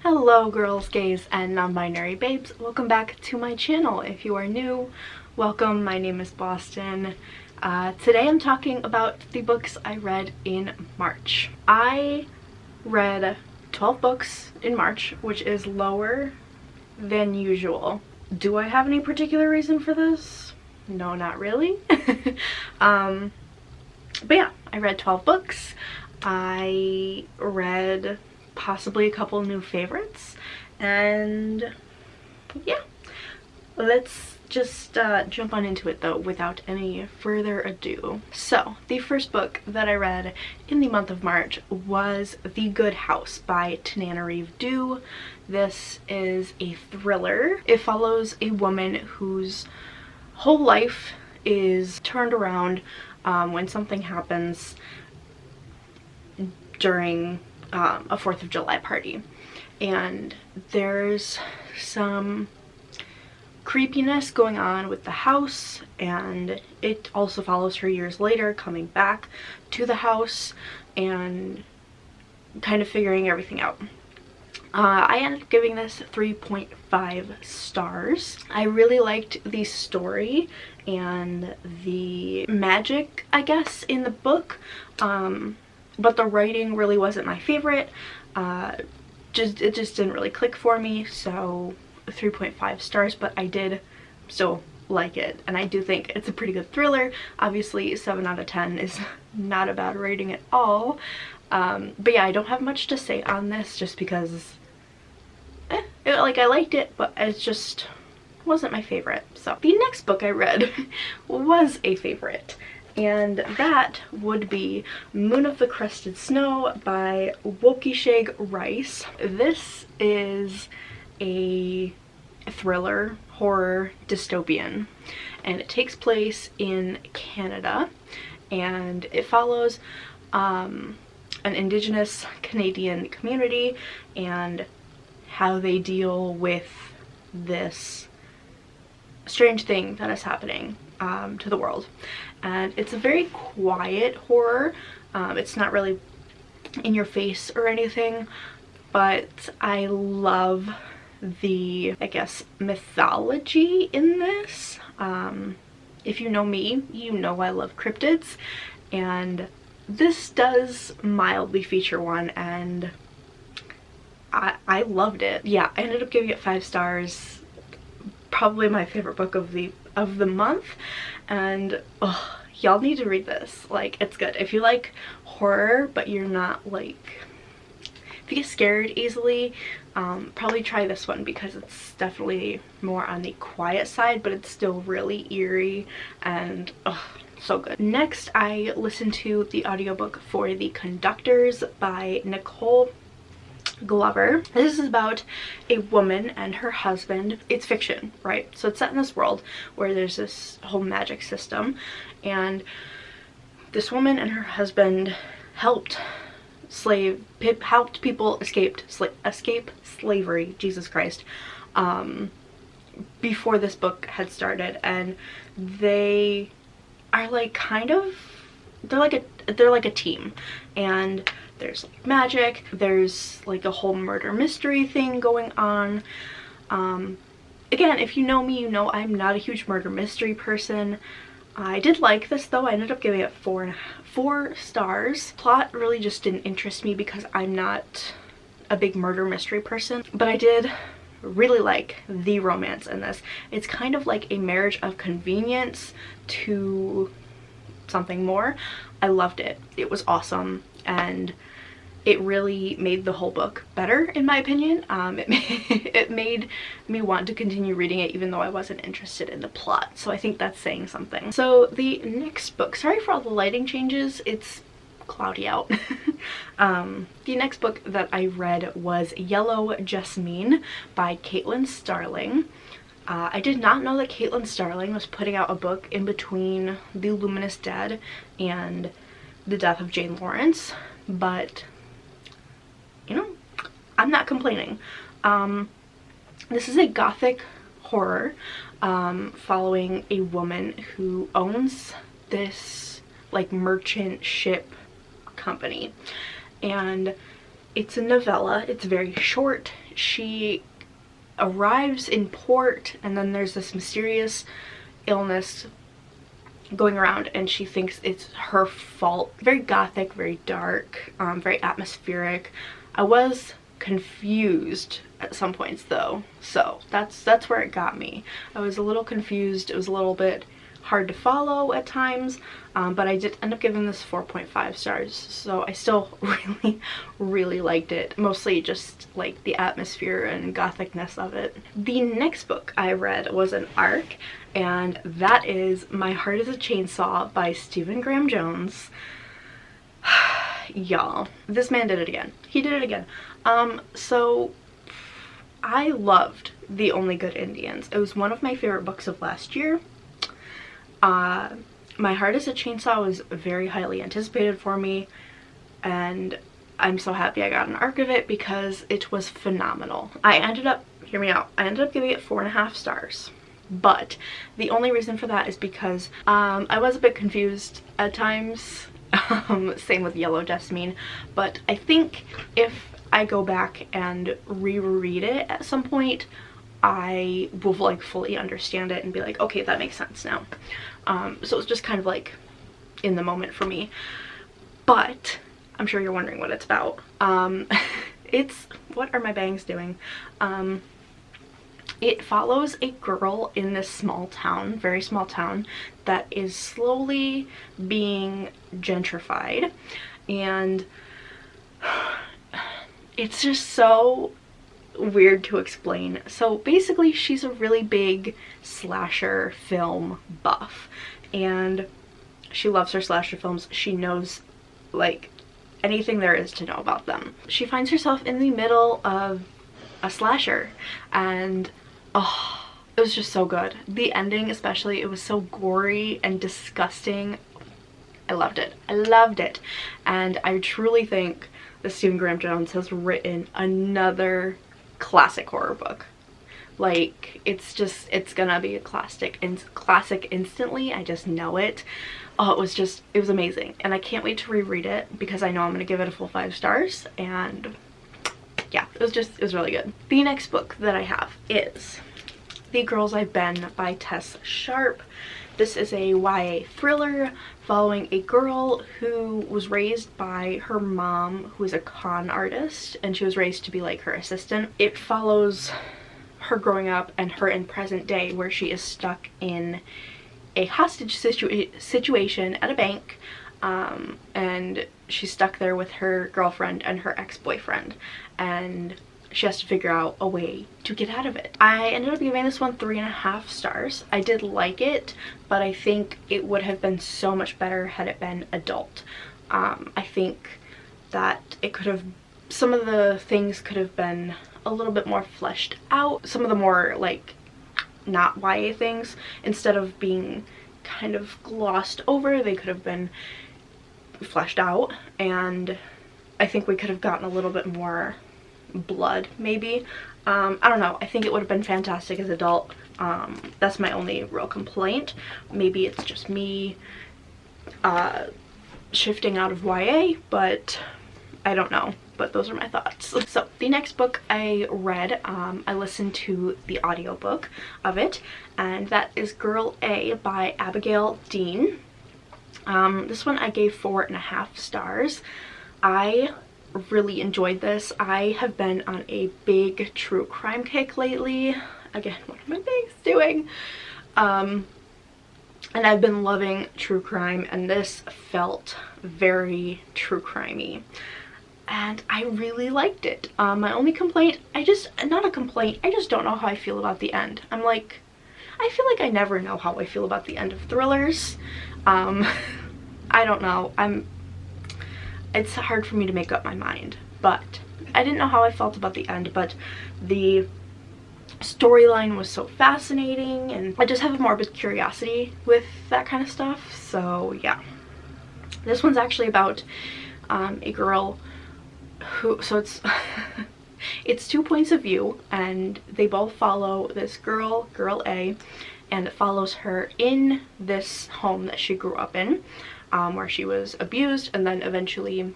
Hello girls, gays, and non-binary babes. Welcome back to my channel. If you are new, welcome. My name is Boston. Today I'm talking about the books I read in March. I read 12 books in March, which is lower than usual. Do I have any particular reason for this? No, not really. But yeah, I read 12 books. I read possibly a couple new favorites, and yeah, let's just jump on into it though without any further ado. So the first book that I read in the month of March was The Good House by Tananarive Due. This is a thriller. It follows a woman whose whole life is turned around when something happens during a 4th of July party, and there's some creepiness going on with the house, and it also follows her years later coming back to the house and kind of figuring everything out. I ended up giving this 3.5 stars. I really liked the story and the magic, I guess, in the book, but the writing really wasn't my favorite. It just didn't really click for me, so 3.5 stars, but I did still like it, and I do think it's a pretty good thriller. Obviously 7 out of 10 is not a bad rating at all, but yeah, I don't have much to say on this just because I liked it, but it just wasn't my favorite. So the next book I read was a favorite, and that would be Moon of the Crested Snow by Wokishag Rice. This is a thriller, horror, dystopian, and it takes place in Canada, and it follows an Indigenous Canadian community and how they deal with this strange thing that is happening to the world. And it's a very quiet horror. It's not really in your face or anything, but I love the, I guess, mythology in this. If you know me, you know I love cryptids, and this does mildly feature one, and I loved it. Yeah, I ended up giving it 5 stars. Probably my favorite book of the month, and oh, y'all need to read this. Like, it's good. If you like horror but you're not like, if you get scared easily, probably try this one because it's definitely more on the quiet side, but it's still really eerie and so good. Next, I listened to the audiobook for The Conductors by Nicole Glover. This is about a woman and her husband. It's fiction, right? So it's set in this world where there's this whole magic system, and this woman and her husband helped people escape slavery, Jesus Christ, before this book had started, and they are like they're like a team, and there's like magic, there's like a whole murder mystery thing going on. Again, if you know me, you know I'm not a huge murder mystery person. I did like this though. I ended up giving it 4 stars. Plot really just didn't interest me because I'm not a big murder mystery person, but I did really like the romance in this. It's kind of like a marriage of convenience to something more. I loved it. It was awesome, and it really made the whole book better, in my opinion. It made me want to continue reading it even though I wasn't interested in the plot, so I think that's saying something. So the next book, sorry for all the lighting changes, it's cloudy out. The next book that I read was Yellow Jasmine by Caitlin Starling. I did not know that Caitlin Starling was putting out a book in between The Luminous Dead and The Death of Jane Lawrence, but you know, I'm not complaining. This is a gothic horror following a woman who owns this like merchant ship company, and It's a novella. It's very short. She arrives in port and then there's this mysterious illness going around and she thinks it's her fault. Very gothic, very dark, very atmospheric. I was confused at some points though, so that's where it got me. I was a little confused. It was a little bit hard to follow at times, but I did end up giving this 4.5 stars, so I still really liked it, mostly just like the atmosphere and gothicness of it. The next book I read was an ARC, and that is My Heart is a Chainsaw by Stephen Graham Jones. Y'all, this man did it again. He did it again. So I loved The Only Good Indians. It was one of my favorite books of last year. My Heart is a Chainsaw was very highly anticipated for me, and I'm so happy I got an ARC of it because it was phenomenal. I ended up, hear me out, I ended up giving it 4.5 stars. But the only reason for that is because I was a bit confused at times. Same with Yellow Jasmine, but I think if I go back and reread it at some point, I will like fully understand it and be like, okay, that makes sense now. So it was just kind of like in the moment for me. But I'm sure you're wondering what it's about. It's, what are my bangs doing? It follows a girl in this small town, very small town, that is slowly being gentrified, and it's just so weird to explain. So basically she's a really big slasher film buff, and she loves her slasher films. She knows like anything there is to know about them. She finds herself in the middle of a slasher, and oh, it was just so good. The ending especially, it was so gory and disgusting. I loved it. I loved it. And I truly think that Stephen Graham Jones has written another classic horror book. Like, it's gonna be a classic instantly. I just know it. Oh, it was amazing, and I can't wait to reread it because I know I'm gonna give it a full 5 stars. And yeah, it was really good. The next book that I have is The Girls I've Been by Tess Sharp. This is a YA thriller following a girl who was raised by her mom, who is a con artist, and she was raised to be like her assistant. It follows her growing up and her in present day, where she is stuck in a hostage situation at a bank, and she's stuck there with her girlfriend and her ex-boyfriend, and she has to figure out a way to get out of it. I ended up giving this one 3.5 stars. I did like it, but I think it would have been so much better had it been adult. I think that it could have, some of the things could have been a little bit more fleshed out. Some of the more like not YA things, instead of being kind of glossed over, they could have been fleshed out, and I think we could have gotten a little bit more blood maybe. I don't know, I think it would have been fantastic as adult. That's my only real complaint. Maybe it's just me shifting out of YA, but I don't know. But those are my thoughts. So the next book I read, I listened to the audiobook of it, and that is Girl A by Abigail Dean. This one I gave 4.5 stars. I really enjoyed this. I have been on a big true crime kick lately. Again, what are my bangs doing? And I've been loving true crime, and this felt very true crimey, and I really liked it. My only complaint, not a complaint, I just don't know how I feel about the end. I feel like I never know how I feel about the end of thrillers. I don't know. It's hard for me to make up my mind, but I didn't know how I felt about the end, but the storyline was so fascinating, and I just have a morbid curiosity with that kind of stuff. So yeah, this one's actually about a girl who, so it's it's 2 points of view, and they both follow this girl A, and it follows her in this home that she grew up in, where she was abused and then eventually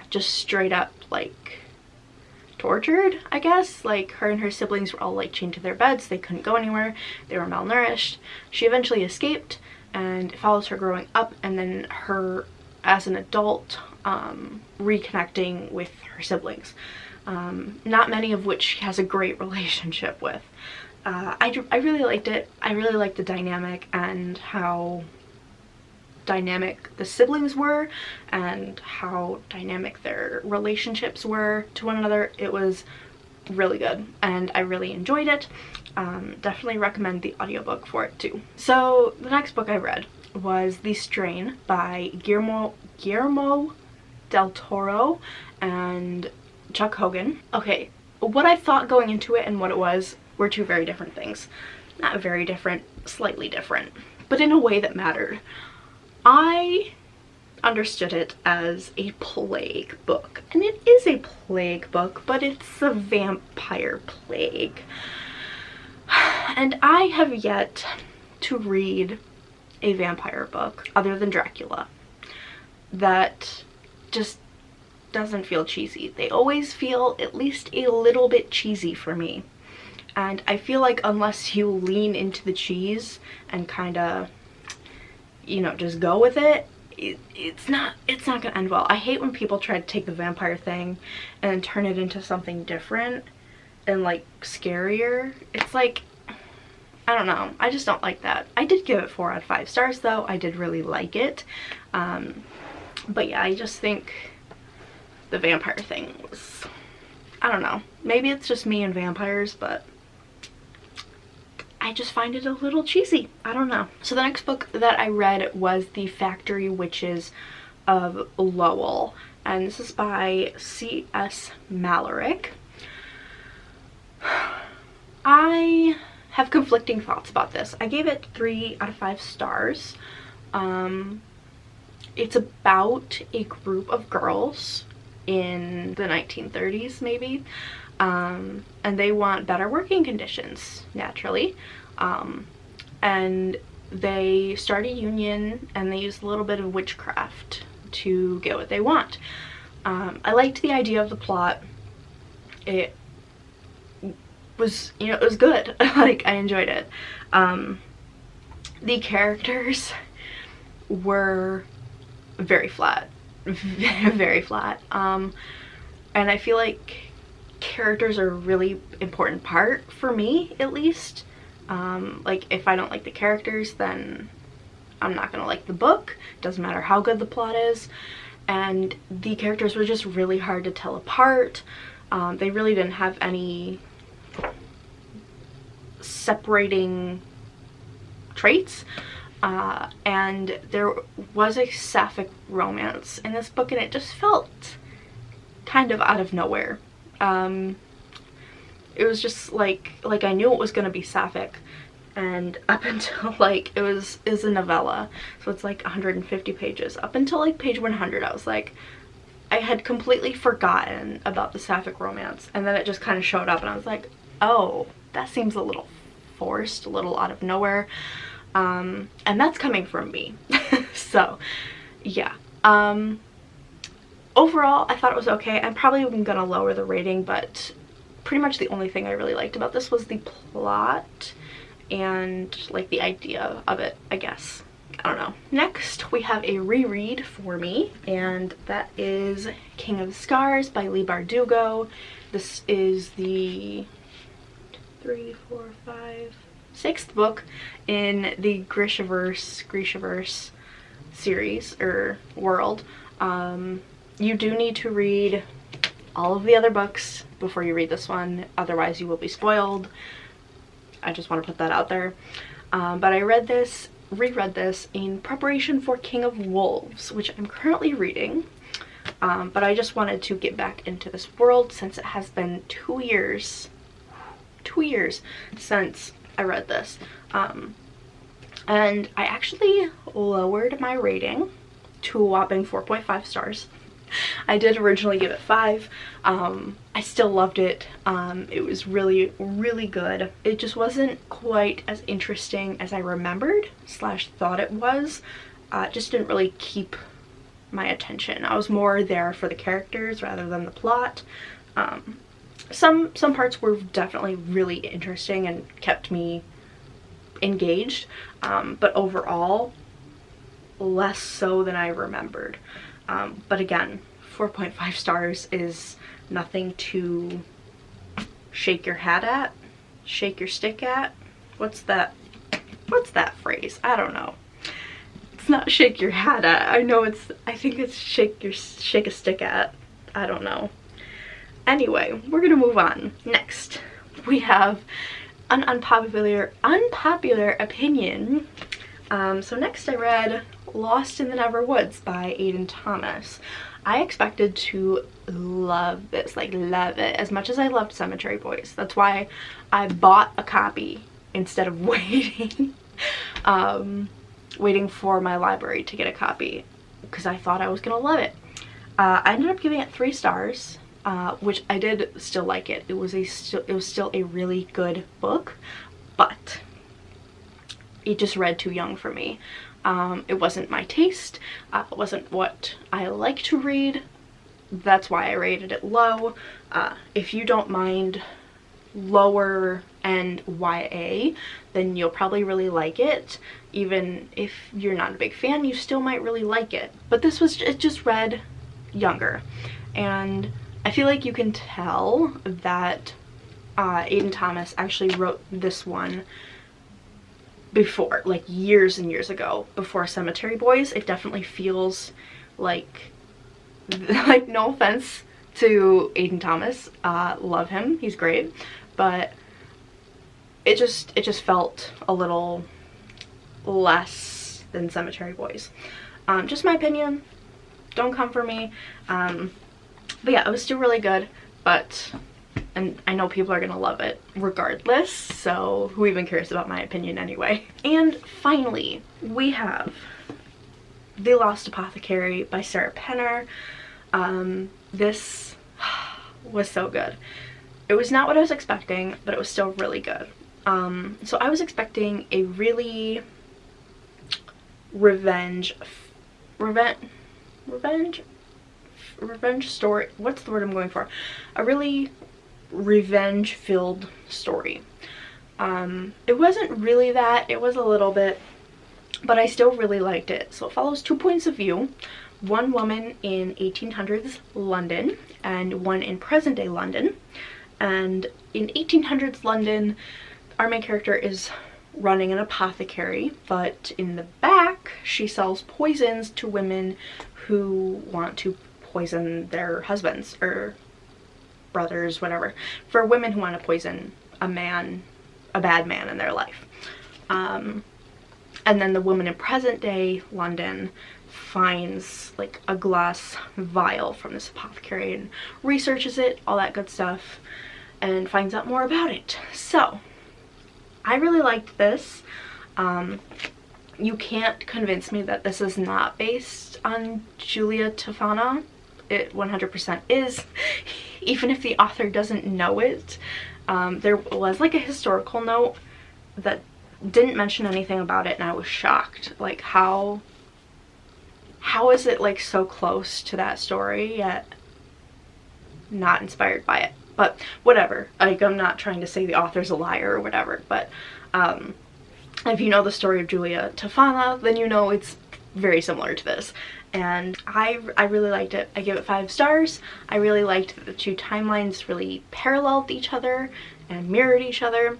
just straight up like tortured, I guess. Like, her and her siblings were all like chained to their beds. They couldn't go anywhere. They were malnourished. She eventually escaped, and it follows her growing up and then her as an adult reconnecting with her siblings, not many of which she has a great relationship with. I really liked it. I really liked the dynamic and how dynamic the siblings were and how dynamic their relationships were to one another. It was really good and I really enjoyed it. Definitely recommend the audiobook for it too. So the next book I read was The Strain by Guillermo del Toro and Chuck Hogan. Okay, what I thought going into it and what it was were two very different things. Not very different, slightly different, but in a way that mattered. I understood it as a plague book, and it is a plague book, but it's a vampire plague. And I have yet to read a vampire book other than Dracula that just doesn't feel cheesy. They always feel at least a little bit cheesy for me. And I feel like unless you lean into the cheese and kind of, you know, just go with it, it's not gonna end well. I hate when people try to take the vampire thing and then turn it into something different and like scarier. It's like, I don't know, I just don't like that. I did give it 4 out of 5 stars though. I did really like it. But yeah, I just think the vampire thing was, I don't know, maybe it's just me and vampires, but I just find it a little cheesy. I don't know. So the next book that I read was The Factory Witches of Lowell, and this is by C.S. Malarick. I have conflicting thoughts about this. I gave it 3 out of 5 stars. It's about a group of girls in the 1930s maybe, and they want better working conditions, naturally, and they start a union and they use a little bit of witchcraft to get what they want. I liked the idea of the plot. It was, you know, it was good. Like, I enjoyed it. The characters were very flat. Very flat. And I feel like characters are a really important part for me, at least. Like, if I don't like the characters, then I'm not gonna like the book. Doesn't matter how good the plot is. And the characters were just really hard to tell apart. They really didn't have any separating traits. And there was a sapphic romance in this book, and it just felt kind of out of nowhere. It was just like I knew it was gonna be sapphic, and up until like it was a novella, so it's like 150 pages. Up until like page 100, I was like, I had completely forgotten about the sapphic romance, and then it just kind of showed up, and I was like, oh, that seems a little forced, a little out of nowhere. And that's coming from me. So yeah, overall I thought it was okay. I'm probably gonna lower the rating, but pretty much the only thing I really liked about this was the plot and like the idea of it, I guess. I don't know. Next we have a reread for me, and that is King of Scars by Leigh Bardugo. This is the 6th book in the Grishaverse series or world. You do need to read all of the other books before you read this one, otherwise you will be spoiled. I just want to put that out there. But I reread this in preparation for King of Wolves, which I'm currently reading. But I just wanted to get back into this world since it has been 2 years since I read this. And I actually lowered my rating to a whopping 4.5 stars. I did originally give it 5. I still loved it. It was really, really good. It just wasn't quite as interesting as I remembered / thought it was. It just didn't really keep my attention. I was more there for the characters rather than the plot. some parts were definitely really interesting and kept me engaged, but overall less so than I remembered. But again, 4.5 stars is nothing to shake your hat at, shake your stick at. What's that phrase? I don't know. It's not shake your hat at. I think it's shake a stick at. I don't know. Anyway, we're gonna move on. Next, we have an unpopular opinion. So next I read Lost in the Never Woods by Aiden Thomas. I expected to love this, like love it, as much as I loved Cemetery Boys. That's why I bought a copy instead of waiting waiting for my library to get a copy, because I thought I was gonna love it. I ended up giving it 3 stars, which I did still like it. It was still a really good book, but it just read too young for me. It wasn't my taste. It wasn't what I like to read. That's why I rated it low. If you don't mind lower end YA, then you'll probably really like it. Even if you're not a big fan, you still might really like it. But it just read younger, and I feel like you can tell that Aiden Thomas actually wrote this one before, like years and years ago, before Cemetery Boys. It definitely feels like no offense to Aiden Thomas, love him, he's great, but it just felt a little less than Cemetery Boys. Just my opinion, don't come for me. But yeah, it was still really good, and I know people are gonna love it regardless, so who even cares about my opinion anyway? And finally, we have The Lost Apothecary by Sarah Penner. This was so good. It was not what I was expecting, but it was still really good. So I was expecting a really revenge story. What's the word I'm going for? A really revenge-filled story. It wasn't really that. It was a little bit, but I still really liked it. So it follows 2 points of view. One woman in 1800s London and one in present-day London. And in 1800s London, our main character is running an apothecary, but in the back she sells poisons to women who want to poison their husbands or brothers, whatever, for women who want to poison a bad man in their life. And then the woman in present day London finds like a glass vial from this apothecary and researches it, all that good stuff, and finds out more about it. So I really liked this. You can't convince me that this is not based on Julia Tofana. It 100% is, even if the author doesn't know it. There was like a historical note that didn't mention anything about it, and I was shocked. Like, how is it like so close to that story yet not inspired by it? But whatever, like, I'm not trying to say the author's a liar or whatever, but if you know the story of Julia Tofana, then you know it's very similar to this. And I really liked it. I give it 5 stars. I really liked that the 2 timelines really paralleled each other and mirrored each other,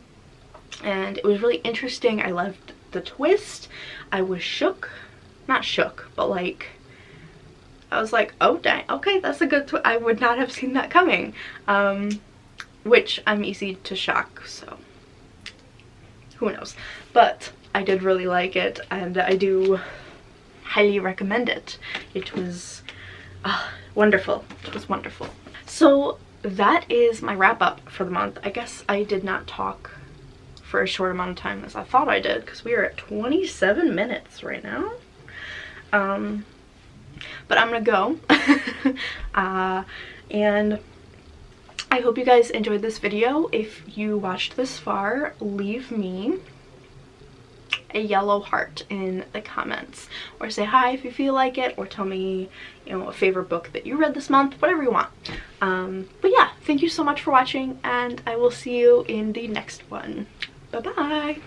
and it was really interesting. I loved the twist. I was shook, not shook, but like, I was like, oh dang, okay, that's a good twist. I would not have seen that coming, which I'm easy to shock, so who knows. But I did really like it, and I do highly recommend it. It was wonderful. It was wonderful. So that is my wrap up for the month. I guess I did not talk for a short amount of time as I thought I did, because we are at 27 minutes right now. But I'm gonna go. And I hope you guys enjoyed this video. If you watched this far, leave me a yellow heart in the comments, or say hi if you feel like it, or tell me, you know, a favorite book that you read this month, whatever you want. But yeah, thank you so much for watching, and I will see you in the next one. Bye bye.